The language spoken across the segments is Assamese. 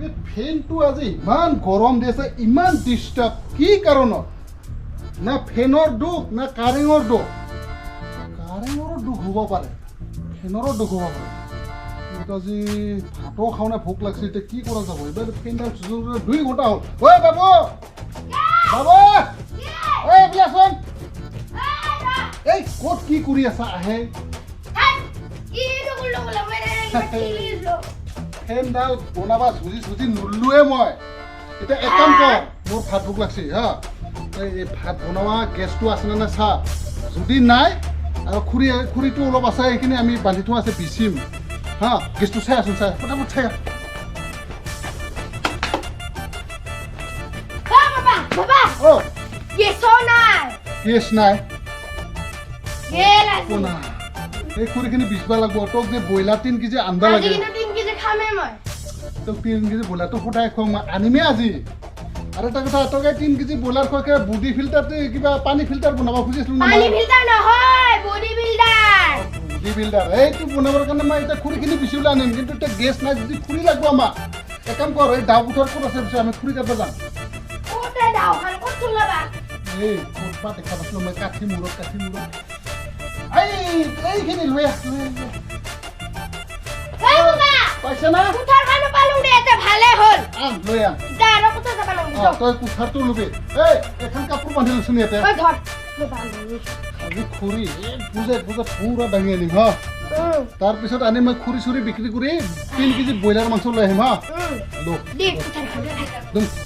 এই ফেনটো আজি ইমান গৰম দিছে ইমান ডিস্টাৰ্ব কি কাৰণত না ফেনৰ দুখ না কাৰেঙৰ দুখ কাৰেঙৰ দুখ হ'ব পাৰে ফেনৰো দুখ হ'ব পাৰে কিন্তু আজি ভাতো খাওঁ না ভোক লাগছে এতিয়া কি কৰা যাব এইবাৰ ফেনডাল 2 ঘণ্টা হ'ল ঐ বাবু বাবু ঐ বিয়াচোন এই ক'ত কি কৰি আছা আহে ফেনডাল বনাবা চুজি নুলোৱে মই এতিয়া এক কাম কৰ মোৰ ভাত ভোক লাগছে হা এই ভাত বনোৱা গেছটো আছে নে চা যদি নাই আৰু খুৰীটো অলপ আছে এইখিনি আমি বান্ধি থোৱা আছে পিচিম হা গেছটো চাই আছোন চাই ফটাফট চাই গেছ নাই এই খুৰীখিনি বিচবা লাগব তোক যে ব্ৰইলাৰ 3 কেজি আন্দা লাগে তোক 3 কেজি ব্ৰইলাৰটো ফুটাই খুৱাম মই আনিমে আজি আৰু এটা কথা তোকে 3 কেজি ব্ৰইলাৰ খোৱাকে বডি ফিল্টাৰতে কিবা পানী ফিল্টাৰ বনাব খুজিছিলো না পানী ফিল্টাৰ নহয় বডি বিল্ডাৰ এইটো বনাবৰ কাৰণে মই এটা খুৰীখিনি বিচুলা আনিম কিন্তু এটা গেছ নাই যদি খুৰী লাগব আমাক এক কাম কৰ এই ডাউ কোঠাৰ ক'ত আছে পিছে আমি খুৰী কাটব যাম কোতে ডাউখান ক'ত চলাবা এই ক'তবা দেখা পাইছিলো মই কাঠি মূৰত এইখিনি লৈ আহ পাইছে না কোঠাৰ মানুহ পালুং দে এটা ভালে হ'ল লৈ আহ যা আৰু কোঠা যাব লাগিব তই কোঠাৰটো লবি এই এখন কাপোৰ বান্ধি লৈছোন ইয়াতে ঐ ধৰ আজি খুৰী বুজে পুৰা দাঙি আনিম হা তাৰপিছত আনি মই খুৰী চুৰি বিক্ৰী কৰি 3 কেজি ব্ৰইলাৰ মাংস লৈ আহিম হা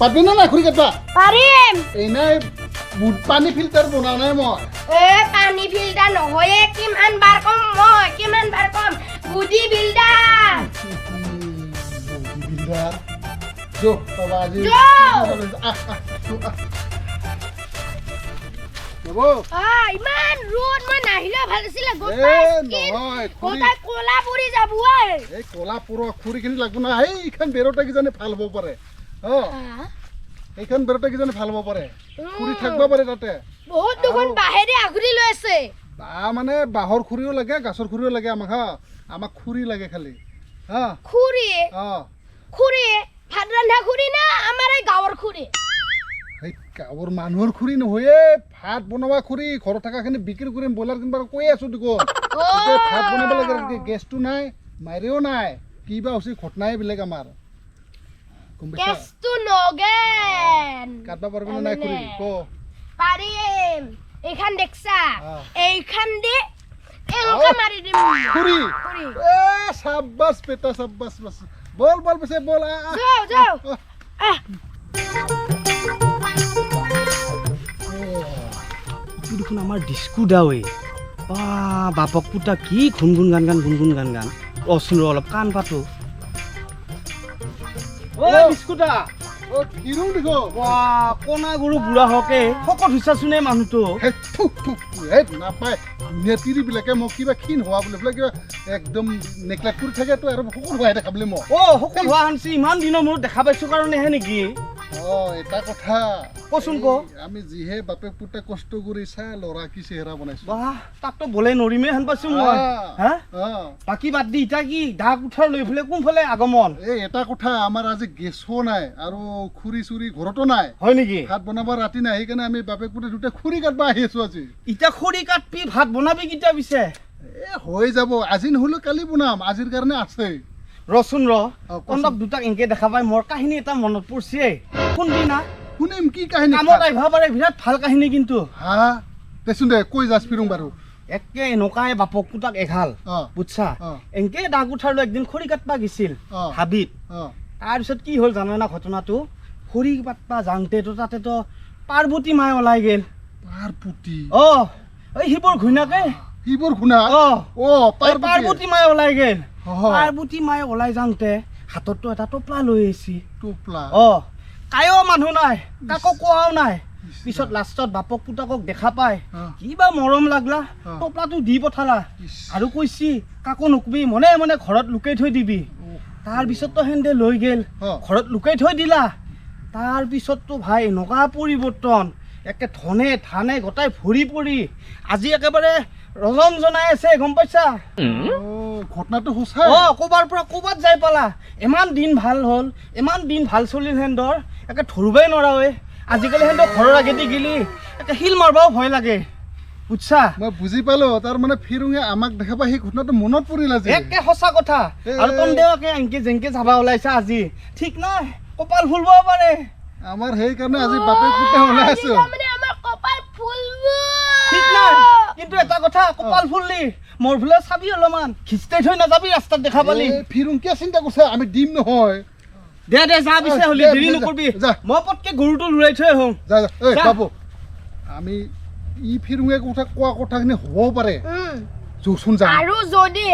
পাবি না খুৰী কাটবা পাৰিম এই নাই পানী ফিল্টাৰ বনা নাই মই পানী ফিল্টাৰ নহয় কিমান বাৰ কম body builder Jo, Baba Aji. Babo. ইমান ৰোদ মই নাহিলে ভাল আছিল গোটাই গোটাই কোলা পুৰি যাব এই কোলা পুৰ খুৰিখিনি লাগব না এইখন বেৰটা কি জানে ভাল হ'ব পাৰে এইখন বেৰটা কি জানে ভাল হ'ব পাৰে খুৰি থাকবা পাৰে তাতে বহুত দুখন বাহেৰে আগুৰি লৈ আছে মানে বাহৰ খুৰিও লাগে গাছৰ খুৰিও লাগে আমাক খুৰি লাগে খালি হা খুৰি ভাত ৰন্ধা খুৰি না আমাৰ এই গাঁৱৰ খুৰি এই গাঁৱৰ মানুহৰ খুৰি নহয় ভাত বনোৱা খুৰি ঘৰত থাকাখিনি বিক্ৰী কৰিম ব্ৰইলাৰ কিনবা কৈ আছো দেখোন ভাত বনাব লাগে গেছটো নাই মাইৰেও নাই কিবা হৈছে ঘটনাই বেলেগ আমাৰ গেছটো নগেন কাটবা পাৰবি না নাই খুৰি ক পাৰিম এইখান দেখছা এইখান দি এলকা মাৰি দিম খুৰি সাব্বাস বেটা সাব্বাস বাস বল পিছে বল যাও দেখোন আমাৰ ডিস্কো দাৱে বাপক পুতা কি গুণগুণ গান অচুন অলপ কাণ পাতো ডিস্কুটা কণা গৰু বুঢ়া হকে শকত হৈছাচোন এই মানুহটো নাপায় নেতিৰি বিলাকে মোক কিবা ক্ষীণ হোৱা বুলি বোলে কিবা একদম নেকলেট কৰি থাকে তো আৰু শকত হোৱা দেখা বুলি মোক শকত হোৱা হানছি ইমান দিনৰ মূৰত দেখা পাইছো কাৰণেহে নেকি এটা কথা কচোন ক আমি যিহে বাপে পুতে কষ্ট কৰি চাই ল'ৰা কি চেহেৰা বনাইছো তাকতো বলে নৰিমে হেন পাইছো মই বাকী বাদ দি ইটা কি দা কোঠাৰ লৈ ফেলে কোনফালে আগমন এটা কথা আমাৰ আজি গেছো নাই আৰু খুৰি চুৰি ঘৰতো নাই হয় নেকি ভাত বনাব ৰাতি নাই সেইকাৰণে আমি বাপে পুতে দুটা খুৰি কাটবা আহি আছো আজি ইটা খৰি কাটবি ভাত বনাবি কিটা পিছে হৈ যাব আজি নহ'লেও কালি বনাম আজিৰ কাৰণে আছে ৰচোন কন্দক দুটাক এনকে দেখা পাই মোৰ কাহিনী এটা মনত পৰিছে শুনবি না শুনিম কি কাহিনী কামত আহিব পাৰে বিৰাট ভাল কাহিনী কিন্তু দেচোন দে কৈ যাচ ফিৰুং বাৰু একে এনেকুৱাই বাপক পুতাক এঘাল বুজছা এনকে দাগ উঠাৰলৈ একদিন খৰি কাটবা গেছিল হাবিত তাৰপিছত কি হ'ল জানা না ঘটনাটো খৰি কাটবা যাওঁতেতো তাতেতো পাৰ্বতী মায়ে ওলাই গেল পাৰ্বতী এই শিৱৰ ঘৈণাকে পাৰ্বতী মায়ে ওলাই গেল পাৰ্বতী মায়ে ওলাই যাওঁতে হাততো এটা টোপলা লৈ আহিছি কায়ো মানুহ নাই কাকো কোৱাও নাই পিছত লাষ্টত বাপক পুতাকক দেখা পাই কিবা মৰম লাগলা টোপলাটো দি পঠালা আৰু কৈছি কাকো নকবি মনে মনে ঘৰত লুকাই থৈ দিবি তাৰপিছততো হেন্দে লৈ গেল ঘৰত লুকাই থৈ দিলা তাৰপিছততো ভাই এনেকুৱা পৰিৱৰ্তন একে ধনে ধানে গোটাই ভৰি পৰি আজি একেবাৰে ৰজন জনাই আছে গম পাইছা ঘটনাটো সঁচা ক'বাৰ পৰা ক'বাত যাই পালা ইমান দিন ভাল হ'ল ইমান দিন ভাল চলিল হেন্দৰ একে ধৰিবই নোৱাৰা ঐ আজিকালি হেন্দৰ ঘৰৰ আগেদি গেলি একে শিল মাৰবাও ভয় লাগে বুঝছা মই বুজি পালো তাৰ মানে ফিৰুঙে আমাক দেখা পাই সেই ঘটনাটো মনত পৰিল আজি একে সঁচা কথা আৰু তোন দেৱাকে আনকি জেংকে যাবা ওলাইছা আজি ঠিক নাই কপাল ফুলব পাৰে আমাৰ সেই কাৰণে আজি বাপেক পুতে ওলাই আছো মানে আমাৰ কপাল ফুলব ঠিক নাই কিন্তু এটা কথা কপাল ফুললি মোৰ ভুলে চাবি অলপমান খিস্তাই থৈ নাযাবি ৰাস্তাত দেখা পালি ফিৰুং কিয় চিন্তা কৰিছে আমি দিম নহয় দে যা পিছে হলি দেৰি নকৰবি মই পটকে গৰুটো লুৰাই থৈ আহোঁ যা এই বাবু আমি ই ফিৰুঙে কথা কোৱা কথাখিনি হ'বও পাৰে জোচোন যা আৰু যদি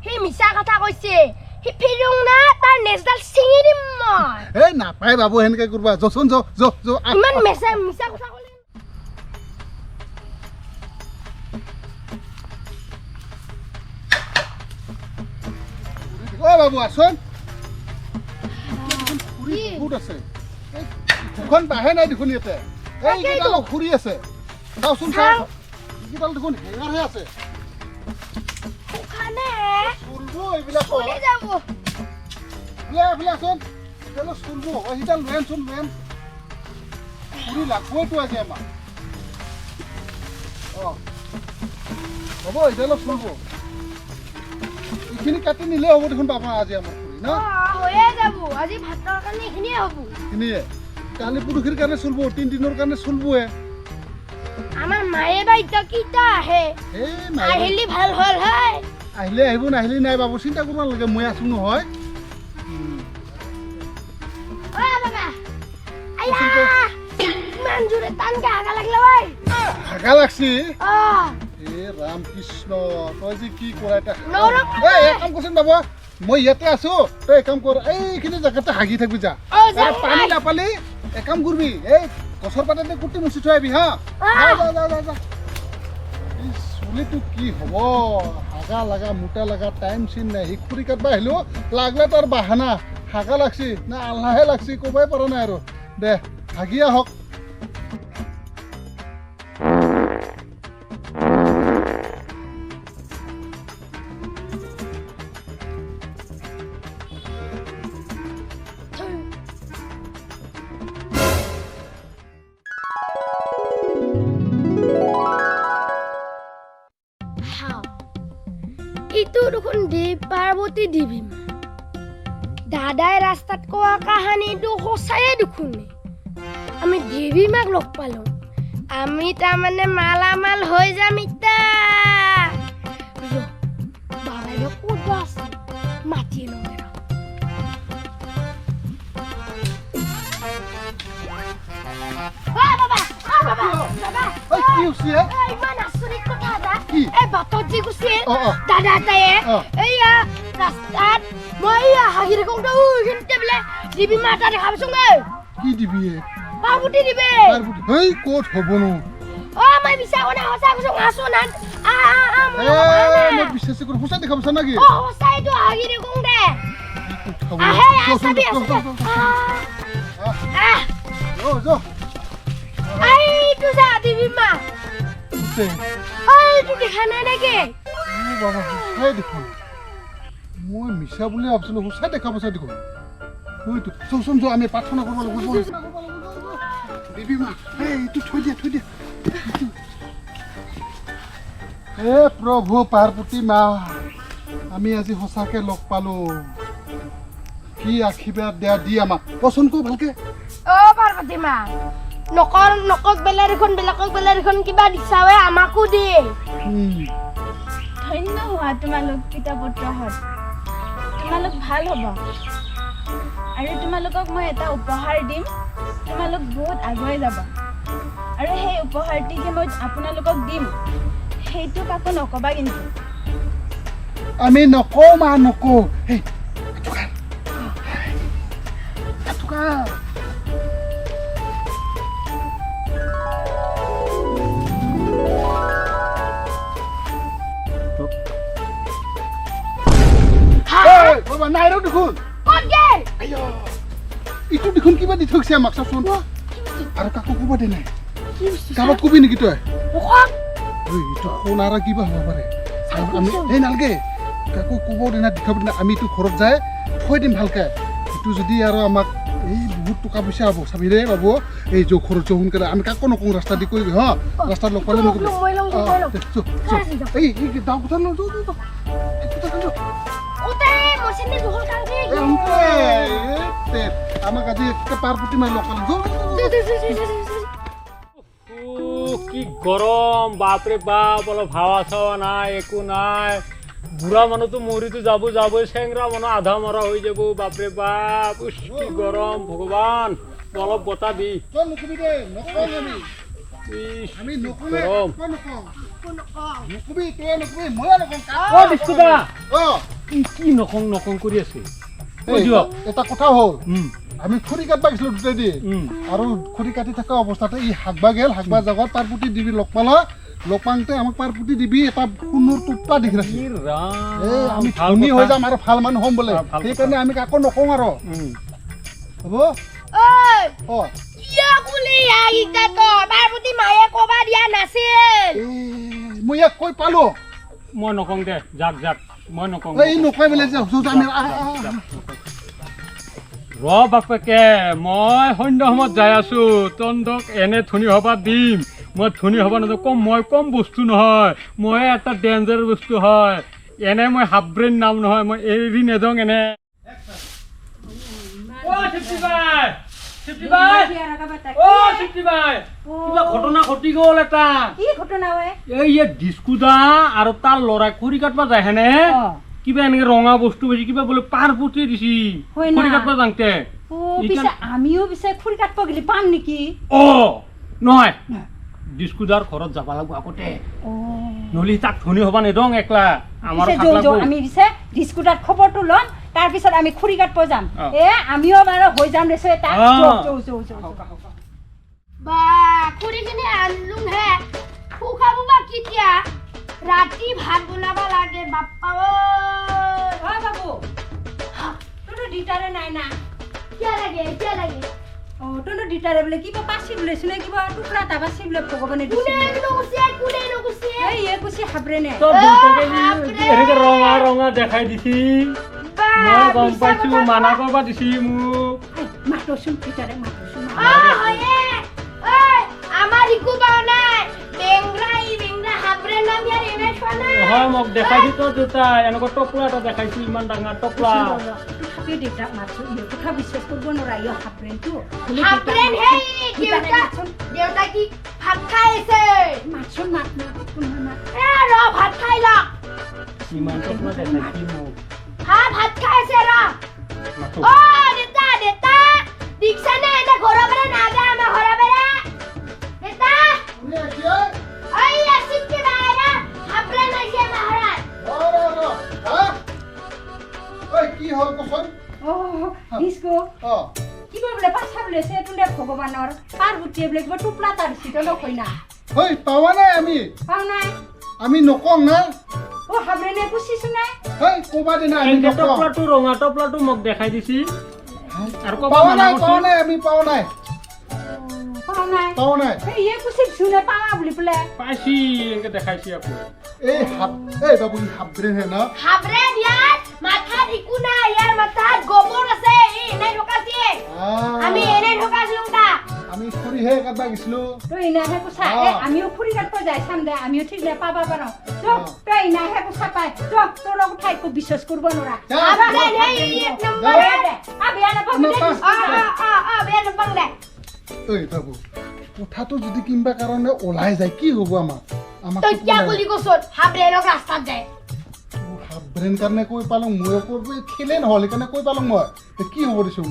সি মিছা কথা কৈছে সি ফিৰুং না তাৰ নেজডাল ছিঙি দিম মই এই নাপায় বাবু সেনেকে কৰবা জোচোন ইমান মিছা কথা ক'লে ও বাবু আসুন বহুত আছে দুখন বাহে নাই দেখোন ইয়াতে এই কেইডাল খুৰি আছে চাওচোন চাও এইকেইডাল দেখোন হেঙাৰহে আছে ওখানে চুলবো এইবিলাক চলি যাব এইবিলাক চোন এইডাল চুলবো এইডাল লেন চোন লেন খুৰি লাগবইতো আজি আমাক হ'ব এইডাল চুলবো এইখিনি কাটি নিলে হ'ব দেখোন বাবা আজি আমাৰ খুৰি না হৈয়ে যাব আজি ভাতৰ কাৰণে এইখিনিয়ে হ'ব এইখিনিয়ে কালি পুৰুষিৰ কাৰণে চুলবো 3 দিনৰ কাৰণে চুলবোৱে আমাৰ মায়ে বা এতিয়া কিটা আহে আহিলি ভাল হ'ল হয় আহিলে আহিব নাহিলি নাই বাবু চিন্তা কৰিব নালাগে মই আছো নহয় ও বাবা আয়া ইমান জোৰে টানকে হাগা লাগলে ঐ হাগা লাগছি এ ৰাম কৃষ্ণ তই যে কি কৰা এটা এই কাম কৰচোন বাবু মই ইয়াতে আছো তই কাম কৰ এইখিনি জেগাতে হাগি থাকবি যা পানী নাপালি এক কাম কৰবি এই গছৰ পাততে কুটি মুচি থৈ আহিবি হা যা চুলিটো কি হ'ব হাগা লাগা মোটা লাগা টাইম চিন নাই খুৰি কাটবা আহিলো লাগলে তাৰ বাহানা হাগা লাগছি না আল্লাহে লাগছি ক'বই পৰা নাই আৰু দে হাগি আহক ইটো দেখোন দেৱ পাৰ্বতী দেৱী দাদাই ৰাস্তাত কোৱা কাহানীটো সঁচায়ে দেখোন আমি দেৱী মাক লগ পালো আমি তাৰমানে মালামাল হৈ যাম ইতা বাবাই ক'ত আছে মাতি লওঁ ইমান আচৰিত কথা এটা এই বাটত যি গুচিল দাদা এটায়ে এইয়া ৰাস্তাত মই হাঁহি থাকোঁ কিন্তু বোলে দিবি মা এটা দেখা পাইছোঁ কি দিবি পাৰ্বতী দিবি এই ক'ত হ'বনো মই মিছা কোনে সঁচা কৈছোঁ আছো না মই বিশ্বাস কৰোঁ সঁচা দেখা পাইছা নেকি সঁচাইটো হাঁহি থাকোঁ দে আহে আছাবি এইটো যা দিবি মা এইটো দেখা নাই নেকি বাবা সঁচাই দেখোন মই মিছা বুলি ভাবিছিলোঁ সঁচাই দেখা পাইছা দেখোন হয়তো চোন যোৱা আমি প্ৰাৰ্থনা কৰিব লাগিব দিবি মা এইটো থৈ দিয়া হে প্ৰভু পাৰ্বতী মা আমি আজি সঁচাকে লগ পালো কি আশীৰ্বাদ দিয়া দি আমাক পচন্দ কৰো ভালকে পাৰ্বতী মা নকক বেলেগক কিবা দিছাৱে আমাকো দে ধন্য হোৱা তোমালোক কিতাপত্ৰহত তোমালোক ভাল হ'ব আৰু তোমালোকক মই এটা উপহাৰ দিম তোমালোক বহুত আগুৱাই যাব আৰু সেই উপহাৰটি যে মই আপোনালোকক দিম সেইটো কাকো নকবা কিন্তু আমি নকওঁ মা নকওঁ নাই ৰ দেখোন ইটো দেখোন কিবা দি থৈছে আমাক চাচোন আৰু কাকো ক'ব দে নাই কাৰোবাক কবি নেকি তই ঐ এইটো সোণাৰা কিবা হ'ব পাৰে আমি এই নালগে কাকো ক'ব দিনা দেখাব দিনা আমি এইটো ঘৰত যাই থৈ দিম ভালকে এইটো যদি আৰু আমাক এই বহুত টকা পইচা হ'ব চাবি দে বাবু এই যে খৰচ সোনকালে আমি কাকো নকওঁ ৰাস্তা দি কৰিবি হা ৰাস্তাত লগ পালে নকবি এই দাও কথা লৈ আমাক আজি পাৰপতি মাৰি লগ পালে কি গৰম বাপৰে বাপ অলপ হাৱা চাৱা নাই একো নাই বুঢ়া মানুহতো মৰিতো যাবই চেংৰা মানুহ আধা মৰা হৈ যাব বাপৰে বাপ কি গৰম ভগৱান অলপ বতাহ দি কি নকং কৰি আছে এটা কথা হ'ল আমি খৰি কাটবা গৈছিলো দুটাই দি আৰু খৰি কাটি থকা অৱস্থাতে ই হাকবা গেল হাকবা জাগাত পাৰপুতি দিবি লগ পালা লগ পাওঁতে আমাক পাৰপুতি দিবি এটা সোণৰ টোপা দেখি ৰাখি আমি ধনী হৈ যাম আৰু ভাল মানুহ হ'ম বোলে সেইকাৰণে আমি কাকো নকওঁ আৰু হ'ব মই ইয়াক কৈ পালো মই নকং দে যাক মই নকং এই নকয় বোলে যে ৰ বাপেকে মই সন্ধ্যা সময়ত যাই আছো তন্দক এনে ধনী হবা দিম মই ধনী হবা নাযাওঁ মই কম বস্তু নহয় মই এটা ডেঞ্জাৰ বস্তু হয় এনে মই হাফ ব্ৰেইন নাম নহয় মই এৰি নেযাওঁ এনে ঘটনা ঘটি গ'ল এটা এই ডিস্কুদা আৰু তাৰ ল'ৰাই খৰি কাটবা যায় হেনে কিবা এনেকে ৰঙা বস্তু বেছি কিবা বোলে পাৰপুতি দিছি খৰি কাটবা যাওঁতে আমিও পিছে খৰি কাটব গেলি পাম নেকি নহয় ডিস্কুদাৰ ঘৰত যাব লাগিব আগতে নহলে তাক ধনী হবা নেদং একলা আমাৰ আমি পিছে ডিস্কুদাৰ খবৰটো ল'ম তাৰপিছত আমি খৰি কাটব যাম আমিও বাৰু হৈ যাম দেছো এটা বা খৰিখিনি আনলুং হে খুখাব বা কিতিয়া ৰাতি ভাত বনাব লাগে বাপ্পা ঐ বাবু তোৰ ডিটাৰে নাই না কিয় লাগে তোৰ ডিটাৰে বোলে কিবা পাছি বোলেছ নে কিবা টুকৰা এটা পাছি বোলে ভগৱানে দিছে কোনে নগুছে এই কুচি হাবৰে নে এনেকে ৰঙা দেখাই দিছি মই গম পাইছো মানা কৰবা দিছি মোক মাতোচোন ডিটাৰে মাতোচোন আমাৰ ইকো পাও নাই বেংৰা হাবৰে নাম ইয়াৰ এনে ছনা হয় মোক দেখাইছি তো দুটা এনেকৈ টপলা এটা দেখাইছি ইমান ডাঙৰ টপলা দেউতা মাতছো কথা বিশ্বাস কৰিব নোৱাৰা ইয় হাবৰেনটো হাবৰেন হেই দেউতা কি ভাত খাইছে মাতছোন মাত ভাত খাই ল ইমান টপলা দেখাইছি মোক ভাত খাইছে ৰ দেউতা দিকছা নে এনে ঘৰৰ পৰা নাগা আমাৰ ঘৰৰ পৰা দেউতা এই আসিফ কি বাইরা হাবরে নাইছে মহারাজ কি হ'ল কচোন ডিস্কো কিবা বোলে পাছা বোলে সেটুলে ভগৱানৰ পাৰ্বতী বোলে কিবা টুপলা তাৰ সিটো নকই না পাৱা নাই আমি পাও নাই আমি নকং না হাবৰেনে কুচিছো নাই ক'বা দিনা আমি এই টপলাটো ৰঙা টপলাটো মোক দেখাই দিছি আৰু ক'বা পাৱা মানা নাই আমি পাৱা নাই পাও নাই এই কুচিছো নে পাৱা বুলি বোলে পাইছি এনেকে দেখাইছি আপু এই বাবু হাবৰে হে না হাবৰে ইয়াৰ মাথা ঠিকু না ইয়াৰ মাথা গোবৰ আছে এনে ঢোকাছে আমি এনে ঢোকাছিলাম তা আমি খৰি হে কাটবা গিছলো তই ইনাহে কুচা আমিও ফুৰি কাটব যাই চাম দে আমিও ঠিক নে পাবা পাৰো তই ইনাহে কুচা পাই তোৰ ঠাইকো বিশ্বাস কৰিব নোৱাৰা হাবরে নেই এক নম্বর দে বেয়া নাপাবি বেয়া নাপাং দে ঐ বাবু কথাটো যদি কিবা কাৰণে ওলাই যায় কি হ'ব আমাক তই কিয়া কলি কছত হাবরে লগ রাস্তা যায় হাবৰেন কাৰণে কৈ পালং মই কৰিব খেলে নহ'ল সেইকাৰণে কৈ পালং মই কি হ'ব দেচোন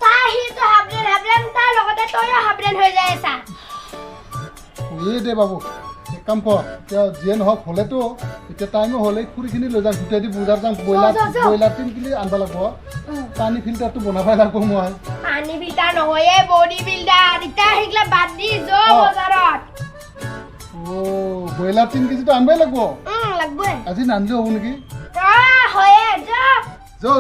তাহি তো হাবৰেন তাৰ লগতে তইও হাবৰেন হৈ যায় আছা এই দে বাবু এক কাম কৰ এতিয়া যিয়ে নহওক হ'লেতো এতিয়া টাইমো হ'লে খুৰীখিনি লৈ যাম গোটেই দি বজাৰ যাম ব্ৰইলাৰ 3 কিলো আনবা লাগিব পানী ফিল্টাৰটো বনাবই লাগিব মই পানী ফিল্টাৰ নহয় বডি বিল্ডাৰ ইটা হিগলা বাদ দি যো বজাৰত ব্ৰইলাৰ 3 কেজিটো আনবাই লাগিব লাগবই আজি নানজো হ'ব নেকি হয়ে যা যাও